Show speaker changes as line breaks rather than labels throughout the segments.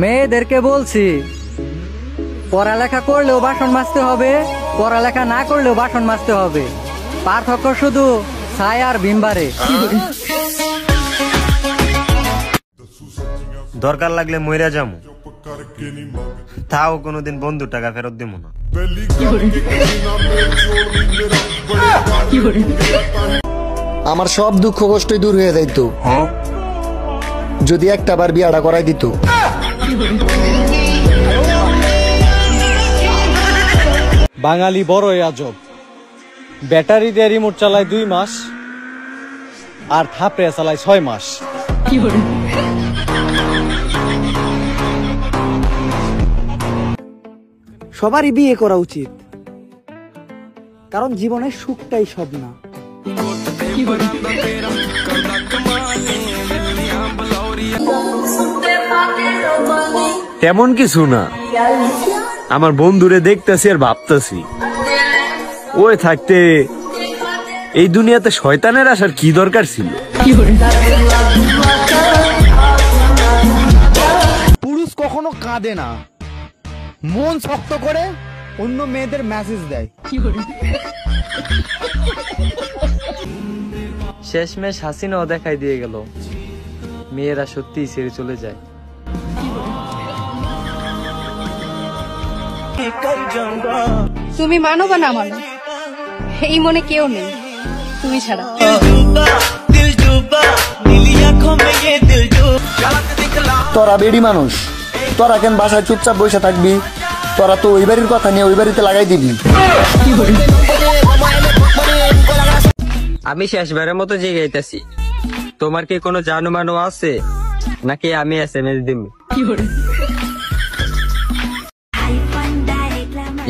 মেয়েদেরকে বলছি পড়ালেখা করলেও বাসন মাজতে হবে, পড়ালেখা না করলেও বাসন মাজতে হবে। পার্থক্য শুধু ছাই আর ভিমবারে।
দরকার লাগলে মইরা যামু, তাও কোনোদিন বন্ধু টাকা ফেরত দিব না।
আমার সব দুঃখ কষ্টই দূর হয়ে যাইতো যদি একটাবার বিয়াটা করাই দিত।
বাঙালি বড়ই আজব, ব্যাটারি দিয়ে রিমোট চালায় 2 মাস আর থাপড়ে চালায় 6 মাস।
সবারই বিয়ে করা উচিত, কারণ জীবনের সুখটাই সব না।
তেমন কিছু না, আমার বন্ধুরে দেখতেছি আর ভাবতেছি ওই থাকতে এই দুনিয়াতে শয়তানের আসার কি দরকার ছিল।
পুরুষ কখনো কাঁদে না, মন শক্ত করে অন্য মেয়েদের মেসেজ দেয়।
শেষমেশ হাসিনাও দেখাই দিয়ে গেল, মেয়েরা সত্যিই ছেড়ে চলে যায়।
তুমি মানো বা না মানো, এই মনে কেউ নেই তুমি ছাড়া।
তোরা বেড়ি মানুষ, তোরা কেন বাসায় চুপচাপ বসে থাকবি? তোরা তো ওই বাড়ির কথা নিয়ে ওই বাড়িতে লাগাই দিবি।
আমি শেষবারের মতো জিগাইতেছি, তোমার কি কোনো জানু মানু আছে নাকি আমি SMS দিব?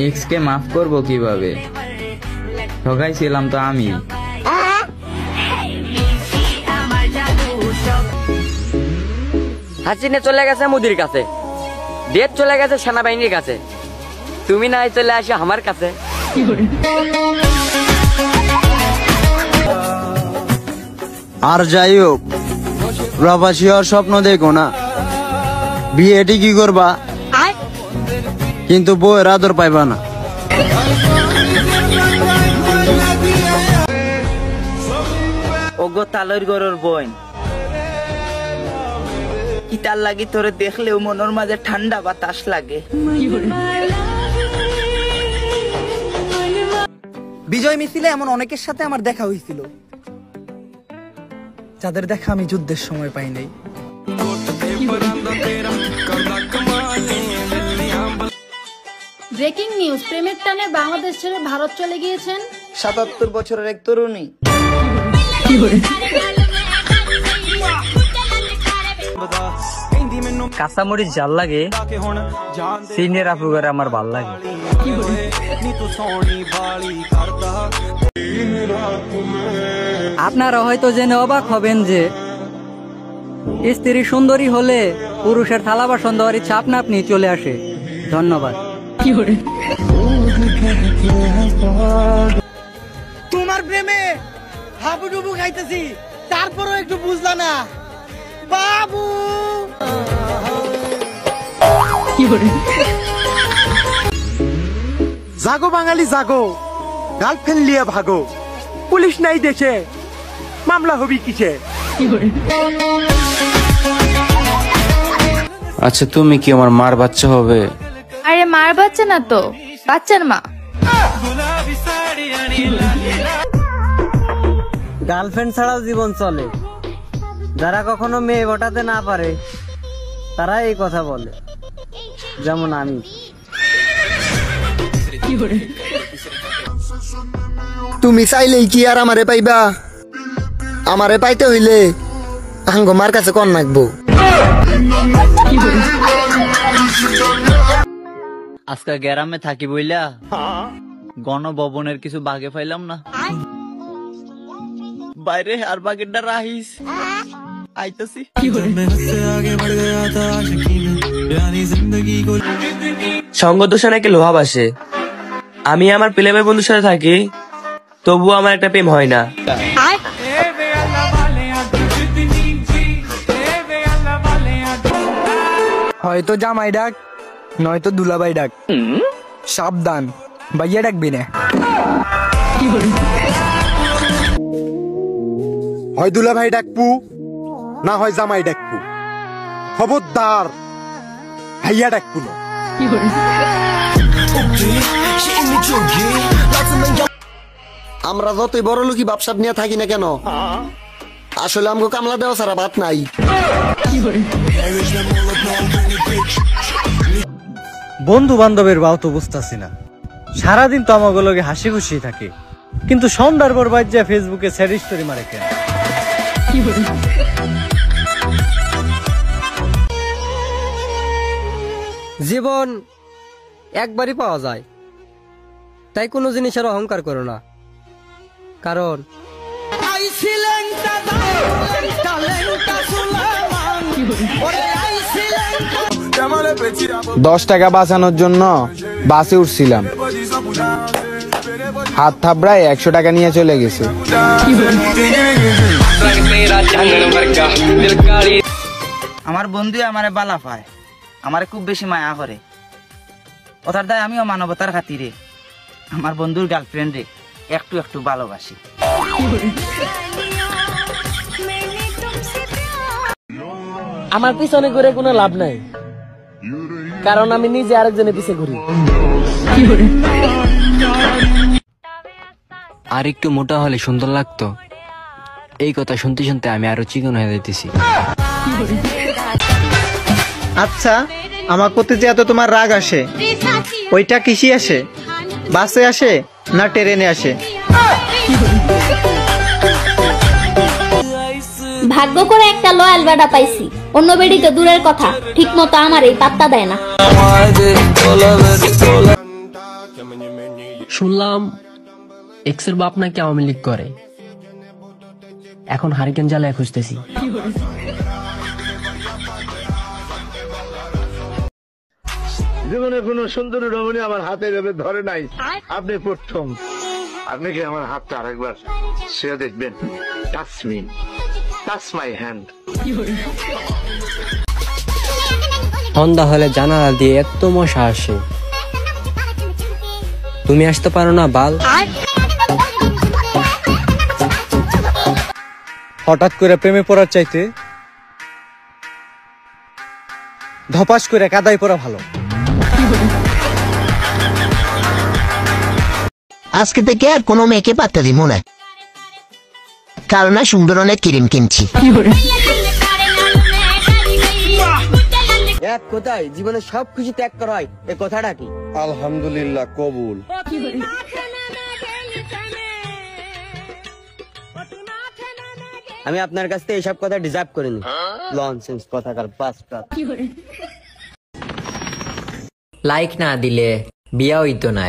এক্স কে মাফ করব কিভাবে? ঠকাইছিলাম তো আমি। হাসিনা চলে গেছে মোদির কাছে, দেশ চলে গেছে সেনাবাহিনীর কাছে, তুমি নাই চলে আসো আমার কাছে।
আর যাই হোক, প্রবাসী হওয়ার স্বপ্ন দেখো না, বিয়ে ঠিকই করবা কিন্তু বউয়ের আদর পাইবা না।
ওগো তালর গরুর বোন, কি তার লাগি তোরে দেখলেও মনের মাঝে ঠান্ডা বাতাস লাগে।
বিজয় মিছিলে এমন অনেকের সাথে আমার দেখা হয়েছিল, যাদের দেখা আমি যুদ্ধের সময় পাই নাই।
ব্রেকিং নিউজ, প্রেমের টানে বাংলাদেশ ছেড়ে ভারত চলে গিয়েছেন
77 বছরের এক তরুণী।
কাঁচামরিচ জাল লাগে, সিনিয়র আপুগার আমার ভাল লাগে। আপনারা হয়তো জেনে অবাক হবেন যে স্ত্রী সুন্দরী হলে পুরুষের থালা বাসন দেওয়ার ইচ্ছা আপনা আপনি চলে আসে। ধন্যবাদ।
তোমার প্রেমে হাবুডুবু খাইতেছি, তারপরও একটু বুঝলা না বাবু।
জাগো বাঙালি জাগো, গার্লফ্রেন্ড লিয়ে ভাগো, পুলিশ নাই দেশে, মামলা হবি কিসে?
আচ্ছা তুমি কি আমার মার বাচ্চা হবে?
আরে মার বাচ্চা না তো, বাচ্চার মা।
গার্লফ্রেন্ড ছাড়াও জীবন চলে, যারা কখনো মেয়ে ওঠাতে না পারে তারা এই কথা বলে, যেমন আমি।
তুমি চাইলেই কি আর আমারে পাইবা? আমারে পাইতে হইলে আঙ্গ মার কাছে কন নাকবো।
আজকে গ্রামে থাকি বইলা গণভবনের কিছু বাগে পাইলাম না, বাইরে আর বাগেরটা রাহিস আইতাছি।
সঙ্গ দোষে নাকি লোহা বাসে। আমি আমার প্রেমের বন্ধুর সাথে থাকি, তবুও আমার একটা প্রেম হয় না।
হয়তো জামাই ডাক, নয়তো দুলাভাই ডাক। সাবধান, ভাইয়া ডাকবি না।
হয় দুলাভাই ডাকবু, না হয় জামাই ডাকবু। খবরদার ভাইয়া ডাকবু না।
আমরা যতই বড় লোকই ব্যবসা নিয়ে থাকি না কেন, আসলে আমাকে কামলা দেওয়া ছাড়া ভাত নাই।
বন্ধু বান্ধবের বাও তো বুঝতেছি না, সারাদিন তো আমাকে লগে হাসি খুশি থাকে, কিন্তু সন্ধ্যার পর বাইর যায় ফেসবুকে স্যাড স্টোরি মারে কেন?
জীবন একবারই পাওয়া যায়, তাই কোনো জিনিসের অহংকার করো না, কারণ
10 টাকা বাঁচানোর জন্য বাসে উঠছিলাম, হাত থাবড়ায় 100 টাকা নিয়ে চলে গেছে।
আমার বন্ধু আমারে বালা পায়, আমারে খুব বেশি মায়া করে। ওটার দায় আমিও মানবতার খাতিরে আমার বন্ধুর গার্লফ্রেন্ডে একটু একটু ভালোবাসি।
আমার পিছনে ঘুরে কোনো লাভ নাই, কারণ আমি নিজে আরেকজনের পিছে ঘুরি।
আর একটু মোটা হলে সুন্দর লাগতো। এই কথা শুনতে শুনতে আমি আরো চিকন হয়ে যাইতেছি।
আচ্ছা, আমার প্রতি যে এত তোমার রাগ আসে, ওইটা কিসি আসে? বাসে আসে না ট্রেনে আসে?
ভাগ্য করে একটা লয়াল বেড়া পাইছি, অন্য বেড়ি তো দূরের কথা, ঠিক মতো আমার এই পাত্তা দেয় না।
শুনলাম এক্সের বাপ নাকি আওয়ামী লীগ করে, এখন হারিকেন জ্বালায় খুঁজতেছি।
জীবনে কোনো সুন্দর রমণী আমার হাতে ভেবে ধরে নাই, আপনি প্রথম। আপনি কি আমার হাতটা আরেকবার ছুঁয়ে দেখবেন? Touch me, touch my hand.
সন্ধ্যা হলে জানালা দিয়ে এত মশা আসে, তুমি আসতে পারো না বাল?
হঠাৎ করে প্রেমে পড়ার চাইতে ধপাস করে কাদায় পড়া ভালো।
আজকে থেকে আর কোনো মেয়েকে পাত্তা দিব না, কারণ না সুন্দর অনেক ক্রিম কিনছি।
এক কোথায় জীবনে সব খুশি ত্যাগ করা হয়, এ কথাটা কি?
আলহামদুলিল্লাহ কবুল।
আমি আপনার কাছ থেকে এসব কথা ডিজার্ভ করিনি। লনসেন্স কথাকার বাস্টার।
লাইক না দিলে বিয়া হইতো না।